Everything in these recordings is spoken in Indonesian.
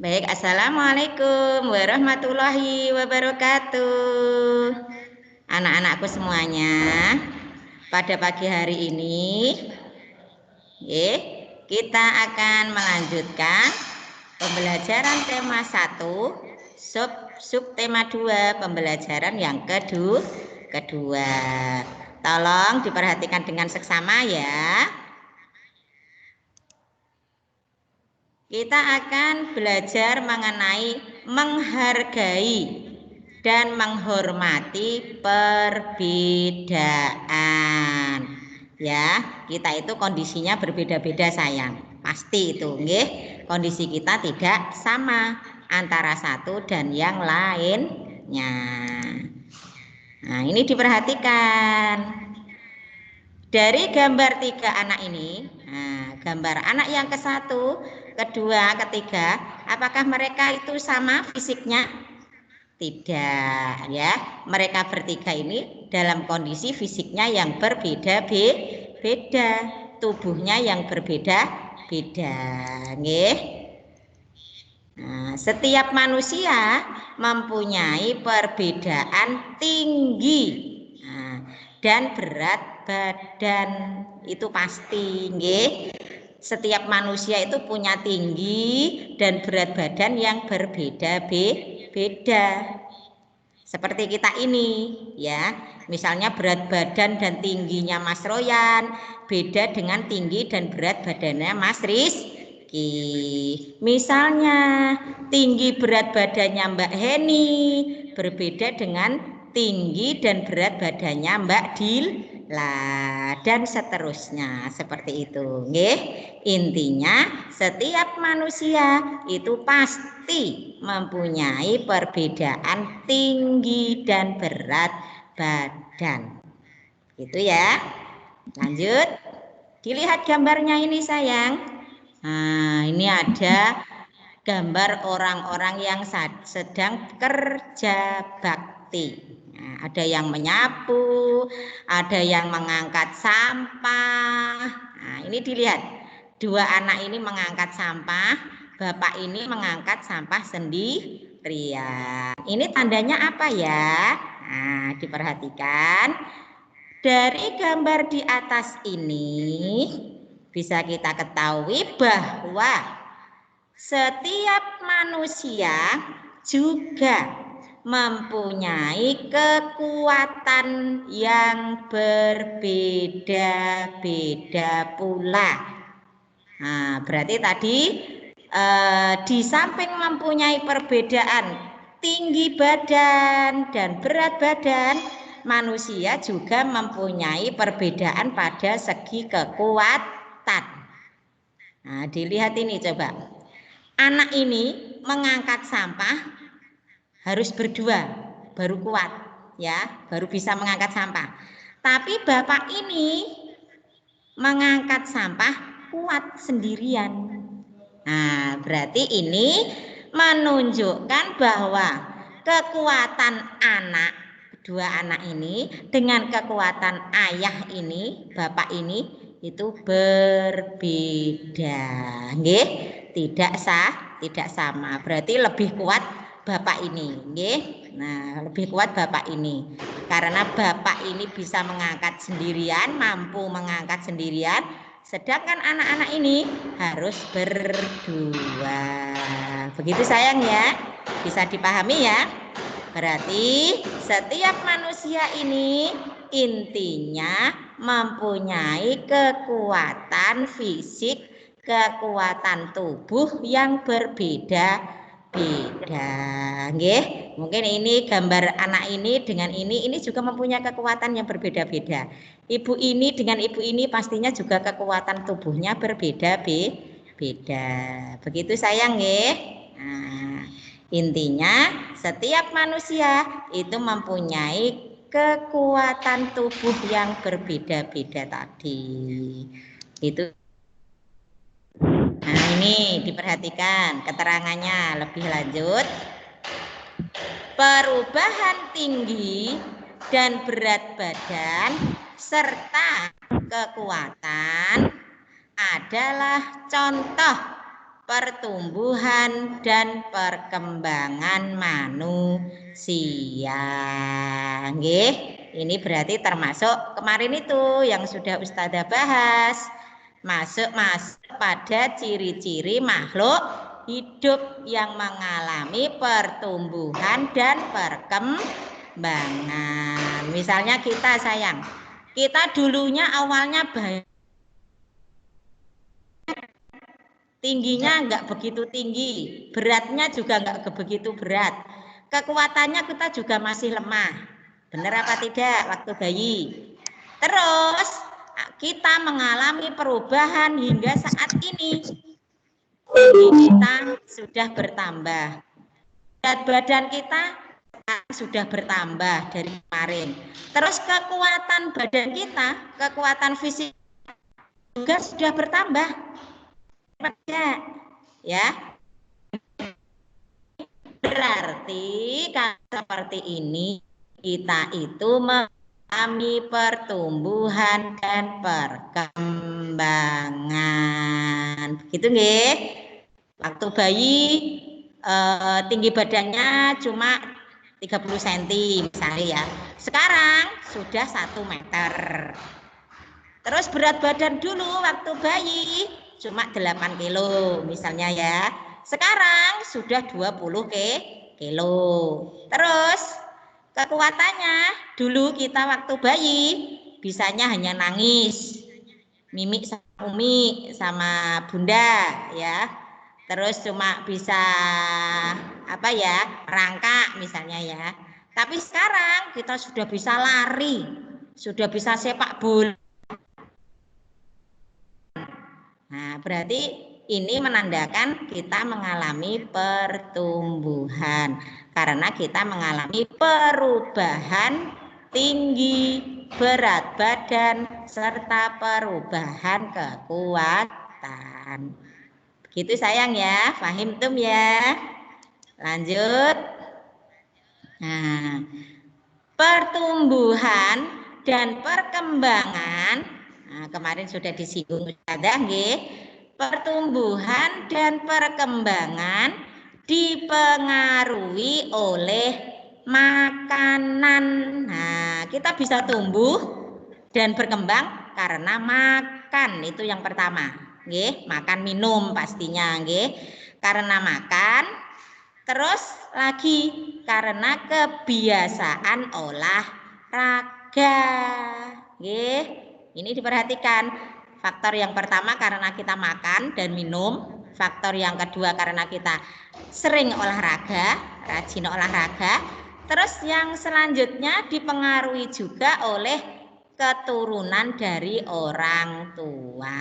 Baik, Assalamualaikum warahmatullahi wabarakatuh. Anak-anakku semuanya, pada pagi hari ini, kita akan melanjutkan pembelajaran tema 1, sub tema 2, pembelajaran yang kedua. Tolong diperhatikan dengan seksama ya. Kita akan belajar mengenai menghargai dan menghormati perbedaan. Ya, kita itu kondisinya berbeda-beda sayang. Pasti itu, nggih. Kondisi kita tidak sama antara satu dan yang lainnya. Nah, ini diperhatikan. Dari gambar 3 anak ini, gambar anak yang ke-1, kedua, ketiga, apakah mereka itu sama fisiknya? Tidak ya, mereka bertiga ini dalam kondisi fisiknya yang berbeda-beda, tubuhnya yang berbeda-beda, nggih. Nah, setiap manusia mempunyai perbedaan tinggi dan berat badan, itu pasti, nggih. Setiap manusia itu punya tinggi dan berat badan yang berbeda-beda. Seperti kita ini, ya. Misalnya berat badan dan tingginya Mas Royan beda dengan tinggi dan berat badannya Mas Rizky. Misalnya tinggi berat badannya Mbak Heni berbeda dengan tinggi dan berat badannya Mbak Dila, dan seterusnya seperti itu, nggih. Intinya setiap manusia itu pasti mempunyai perbedaan tinggi dan berat badan. Gitu ya. Lanjut. Dilihat gambarnya ini sayang. Nah, ini ada gambar orang-orang yang sedang kerja bakti. Nah, ada yang menyapu, ada yang mengangkat sampah. Nah, ini dilihat. Dua anak ini mengangkat sampah, bapak ini mengangkat sampah sendirian. Ini tandanya apa ya? Nah, diperhatikan. Dari gambar di atas ini bisa kita ketahui bahwa setiap manusia juga mempunyai kekuatan yang berbeda-beda pula. Nah, berarti tadi di samping mempunyai perbedaan tinggi badan dan berat badan, manusia juga mempunyai perbedaan pada segi kekuatan. Nah, dilihat ini coba. Anak ini mengangkat sampah harus berdua baru kuat ya, baru bisa mengangkat sampah. Tapi bapak ini mengangkat sampah kuat sendirian. Nah, berarti ini menunjukkan bahwa kekuatan anak, dua anak ini dengan kekuatan ayah ini, bapak ini itu berbeda, nggih. Tidak sama. Berarti lebih kuat bapak ini, nggih. Nah, lebih kuat bapak ini. Karena bapak ini bisa mengangkat sendirian, mampu mengangkat sendirian, sedangkan anak-anak ini harus berdua. Begitu sayang ya. Bisa dipahami ya. Berarti setiap manusia ini intinya mempunyai kekuatan fisik, kekuatan tubuh yang berbeda-beda. Nggih. Mungkin ini gambar anak ini dengan ini juga mempunyai kekuatan yang berbeda-beda. Ibu ini dengan ibu ini pastinya juga kekuatan tubuhnya berbeda-beda. Begitu sayang nggih. Nah, intinya setiap manusia itu mempunyai kekuatan tubuh yang berbeda-beda tadi. Itu. Nah, ini diperhatikan keterangannya lebih lanjut. Perubahan tinggi dan berat badan serta kekuatan adalah contoh pertumbuhan dan perkembangan manusia. Nggih, ini berarti termasuk kemarin itu yang sudah Ustazah bahas. Masuk pada ciri-ciri makhluk hidup yang mengalami pertumbuhan dan perkembangan. Misalnya kita sayang, kita dulunya awalnya tingginya nggak begitu tinggi, beratnya juga nggak begitu berat, kekuatannya kita juga masih lemah, benar apa tidak waktu bayi? Terus kita mengalami perubahan hingga saat ini, tinggi kita sudah bertambah, berat badan kita sudah bertambah dari kemarin, terus kekuatan badan kita, kekuatan fisik juga sudah bertambah. Ya, berarti kalau seperti ini kita itu mengalami pertumbuhan dan perkembangan, begitu nggih? Waktu bayi tinggi badannya cuma 30 cm misalnya ya, sekarang sudah 1 meter. Terus berat badan dulu waktu bayi cuma 8 kilo misalnya ya. Sekarang sudah 20 kilo. Terus kekuatannya dulu kita waktu bayi bisanya hanya nangis, mimik sama umi sama bunda ya. Terus cuma bisa apa ya, merangkak misalnya ya. Tapi sekarang kita sudah bisa lari, sudah bisa sepak bola. Nah, berarti ini menandakan kita mengalami pertumbuhan karena kita mengalami perubahan tinggi, berat badan, serta perubahan kekuatan. Begitu sayang ya, paham tum ya. Lanjut. Nah, pertumbuhan dan perkembangan. Nah, kemarin sudah disinggung Ustazah nggih. Pertumbuhan dan perkembangan dipengaruhi oleh makanan. Nah, kita bisa tumbuh dan berkembang karena makan, itu yang pertama. Nggih, makan minum pastinya nggih. Karena makan, terus lagi karena kebiasaan olahraga. Nggih. Ini diperhatikan, faktor yang pertama karena kita makan dan minum, faktor yang kedua karena kita sering olahraga, rajin olahraga, terus yang selanjutnya dipengaruhi juga oleh keturunan dari orang tua.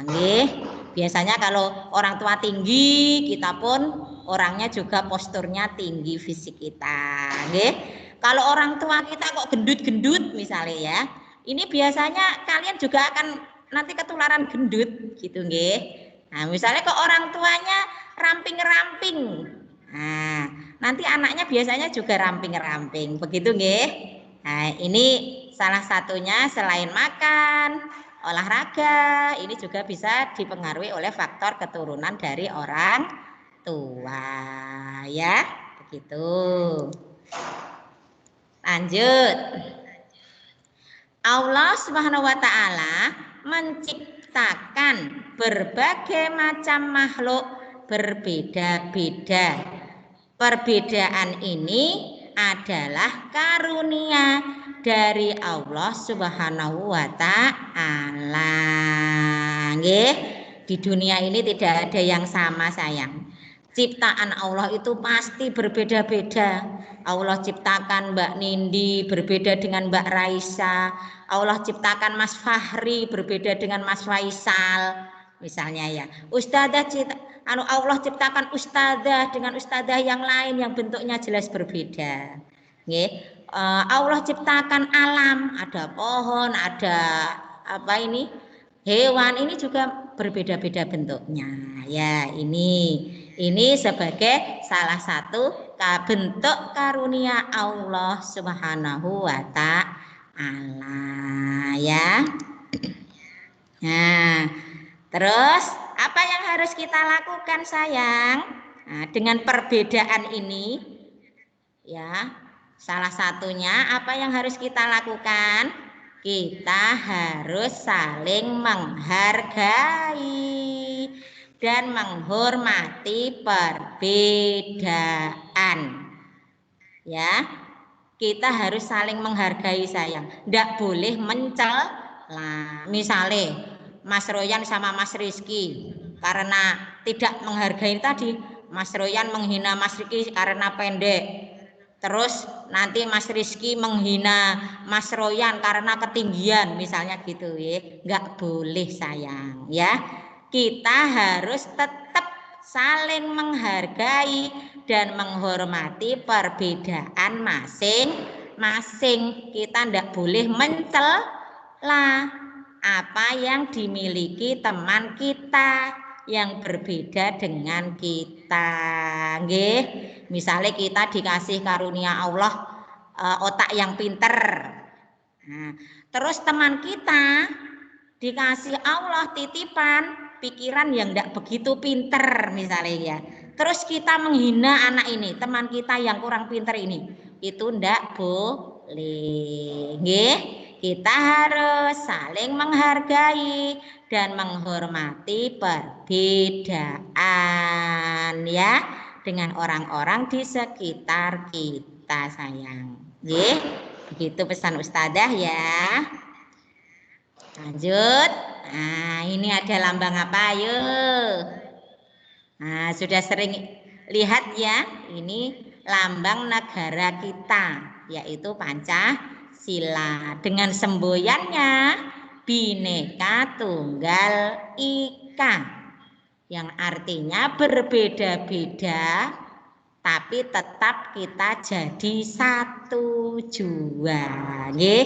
Nggih. Biasanya kalau orang tua tinggi, kita pun orangnya juga posturnya tinggi fisik kita. Nggih. Kalau orang tua kita kok gendut-gendut misalnya ya, ini biasanya kalian juga akan nanti ketularan gendut gitu nggih. Nah, misalnya ke orang tuanya ramping-ramping. Nah, nanti anaknya biasanya juga ramping-ramping. Begitu nggih. Nah, ini salah satunya selain makan, olahraga, ini juga bisa dipengaruhi oleh faktor keturunan dari orang tua ya. Begitu. Lanjut. Allah Subhanahu wa taala menciptakan berbagai macam makhluk berbeda-beda. Perbedaan ini adalah karunia dari Allah Subhanahu wa taala. Nggih, di dunia ini tidak ada yang sama sayang. Ciptaan Allah itu pasti berbeda-beda. Allah ciptakan Mbak Nindi berbeda dengan Mbak Raisa. Allah ciptakan Mas Fahri berbeda dengan Mas Faisal. Misalnya ya. Ustazah Allah ciptakan ustazah dengan ustazah yang lain yang bentuknya jelas berbeda. Nggih. Allah ciptakan alam, ada pohon, ada apa ini? Hewan, ini juga berbeda-beda bentuknya. Ya, ini sebagai salah satu bentuk karunia Allah Subhanahu wa taala ya. Nah, terus Apa yang harus kita lakukan sayang? Nah, dengan perbedaan ini ya, salah satunya apa yang harus kita lakukan? Kita harus saling menghargai dan menghormati perbedaan. Ya, kita harus saling menghargai sayang. Tidak boleh mencela. Misalnya Mas Royan sama Mas Rizky karena tidak menghargai tadi, Mas Royan menghina Mas Rizky karena pendek. Terus nanti Mas Rizky menghina Mas Royan karena ketinggian, misalnya gitu ya. Nggak boleh sayang ya. Kita harus tetap saling menghargai dan menghormati perbedaan masing-masing. Kita nggak boleh mencela apa yang dimiliki teman kita yang berbeda dengan kita. Nggih, misalnya kita dikasih karunia Allah otak yang pinter. Nah, terus teman kita dikasih Allah titipan pikiran yang tidak begitu pinter misalnya ya. Terus kita menghina anak ini, teman kita yang kurang pinter ini, itu ndak boleh. Nggih, kita harus saling menghargai dan menghormati perbedaan ya dengan orang-orang di sekitar kita sayang. Nggih, begitu pesan Ustadzah ya. Lanjut. Nah, ini ada lambang apa? Yuk. Nah, sudah sering lihat ya, ini lambang negara kita, yaitu Pancasila. Dengan semboyannya Bhinneka Tunggal Ika, yang artinya berbeda-beda tapi tetap kita jadi satu jua. Nggih,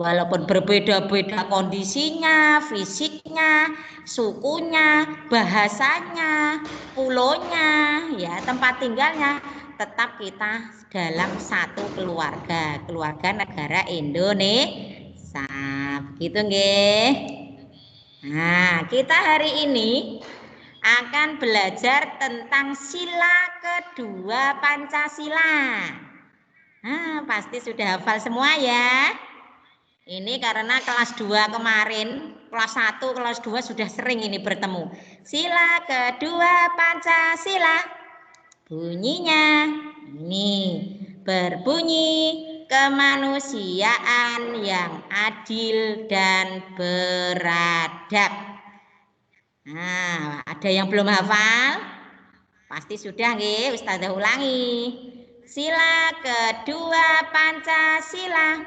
walaupun berbeda-beda kondisinya, fisiknya, sukunya, bahasanya, pulonya, ya tempat tinggalnya, tetap kita dalam satu keluarga, keluarga negara Indonesia. Begitu nggih. Nah, kita hari ini akan belajar tentang sila kedua Pancasila. Nah, pasti sudah hafal semua ya. Ini karena kelas 2 kemarin, kelas 1, kelas 2 sudah sering ini bertemu. Sila kedua Pancasila. Bunyinya ini berbunyi kemanusiaan yang adil dan beradab. Nah, ada yang belum hafal? Pasti sudah nggih, Ustazah ulangi. Sila kedua Pancasila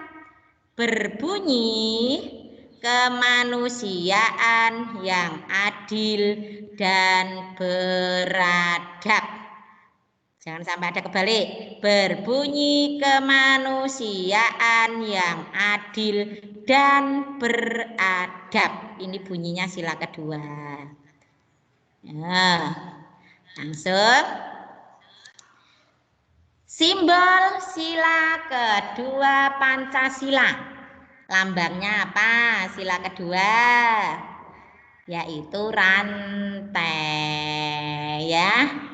berbunyi kemanusiaan yang adil dan beradab. Jangan sampai ada kebalik. Berbunyi kemanusiaan yang adil dan beradab. Ini bunyinya sila kedua. Ya, langsung. Simbol sila kedua Pancasila. Lambangnya apa? Sila kedua yaitu rantai ya.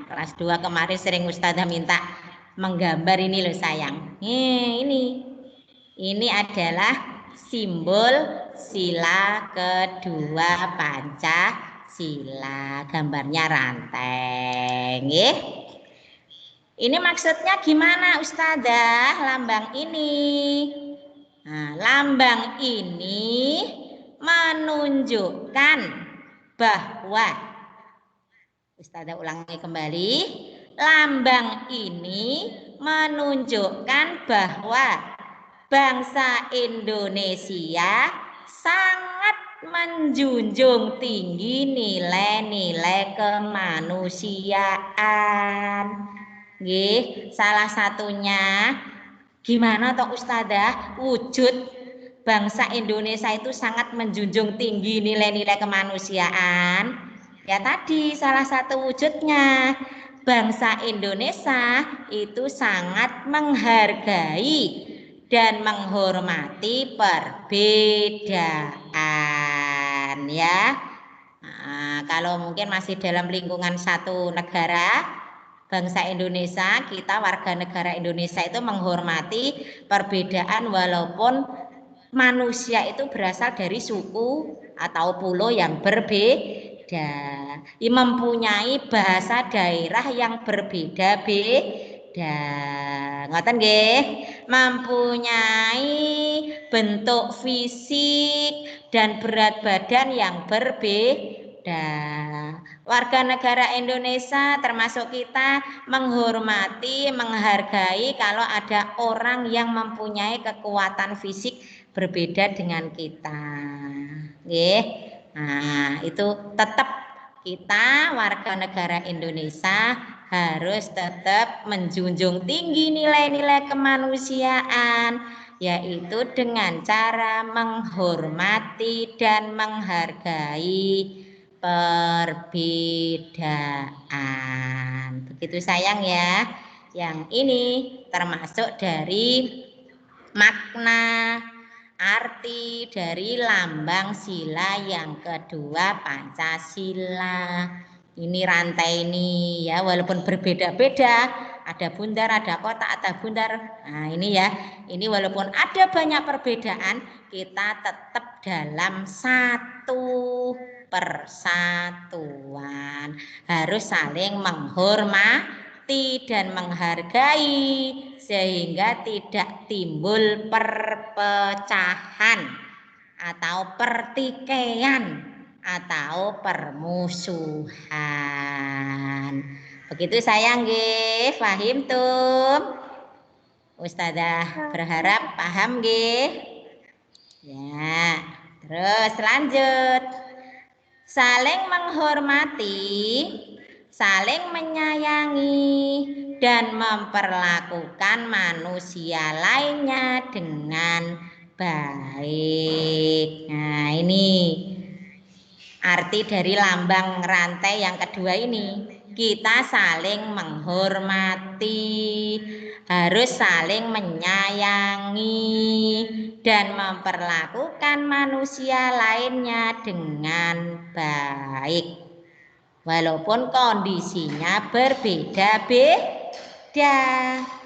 Kelas 2 kemarin sering Ustazah minta menggambar ini loh sayang. Ini adalah simbol sila kedua Pancasila. Gambarnya rantai. Nggih. Ini maksudnya gimana Ustazah lambang ini? Nah, lambang ini menunjukkan bahwa, Ustazah ulangi kembali, lambang ini menunjukkan bahwa bangsa Indonesia sangat menjunjung tinggi nilai-nilai kemanusiaan. Nggih, salah satunya gimana toh Ustazah wujud bangsa Indonesia itu sangat menjunjung tinggi nilai-nilai kemanusiaan? Ya tadi salah satu wujudnya bangsa Indonesia itu sangat menghargai dan menghormati perbedaan ya. Nah, Nah, kalau mungkin masih dalam lingkungan satu negara, bangsa Indonesia, kita warga negara Indonesia itu menghormati perbedaan walaupun manusia itu berasal dari suku atau pulau yang berbeda, mempunyai bahasa daerah yang berbeda-beda, ngoten nggih, mempunyai bentuk fisik dan berat badan yang berbeda. Warga negara Indonesia termasuk kita menghormati, menghargai kalau ada orang yang mempunyai kekuatan fisik berbeda dengan kita. Nah, itu tetap kita warga negara Indonesia harus tetap menjunjung tinggi nilai-nilai kemanusiaan, yaitu dengan cara menghormati dan menghargai perbedaan. Begitu sayang ya. Yang ini termasuk dari makna arti dari lambang sila yang kedua, Pancasila. Ini rantai ini ya, walaupun berbeda-beda, ada bundar, ada kotak, ada bundar. Nah, ini ya, ini walaupun ada banyak perbedaan, kita tetap dalam satu persatuan. Harus saling menghormati dan menghargai sehingga tidak timbul perpecahan atau pertikaian atau permusuhan. Begitu sayang nggih, paham tum? Ustazah berharap paham nggih. Ya, terus lanjut. Saling menghormati, saling menyayangi, dan memperlakukan manusia lainnya dengan baik. Nah, ini arti dari lambang rantai yang kedua ini. Kita saling menghormati, harus saling menyayangi, dan memperlakukan manusia lainnya dengan baik. Walaupun kondisinya berbeda-beda,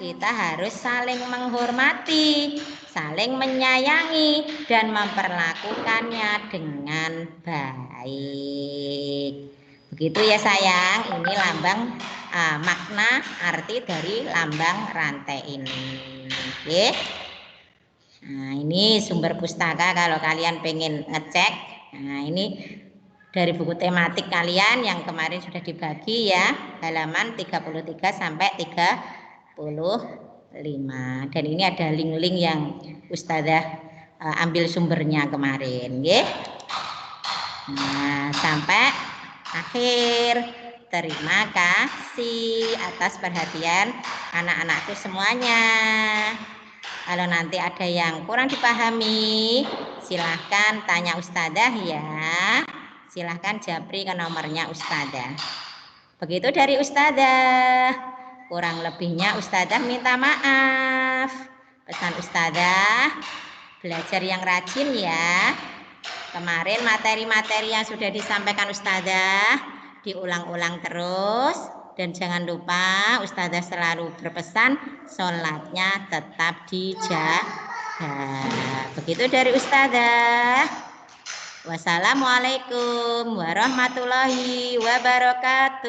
kita harus saling menghormati, saling menyayangi, dan memperlakukannya dengan baik. Begitu ya sayang, ini lambang makna arti dari lambang rantai ini. Oke. Nah, ini sumber pustaka kalau kalian pengen ngecek. Nah, ini dari buku tematik kalian yang kemarin sudah dibagi ya, halaman 33 sampai 35. Dan ini ada link-link yang Ustazah ambil sumbernya kemarin, ya. Nah, sampai akhir. Terima kasih atas perhatian anak-anakku semuanya. Kalau nanti ada yang kurang dipahami, silahkan tanya Ustazah ya. Silahkan japri ke nomornya Ustazah. Begitu dari Ustazah. Kurang lebihnya Ustazah minta maaf. Pesan Ustazah, belajar yang rajin ya. Kemarin materi-materi yang sudah disampaikan Ustazah diulang-ulang terus. Dan jangan lupa Ustazah selalu berpesan sholatnya tetap dijaga. Begitu dari Ustazah. Wassalamualaikum warahmatullahi wabarakatuh.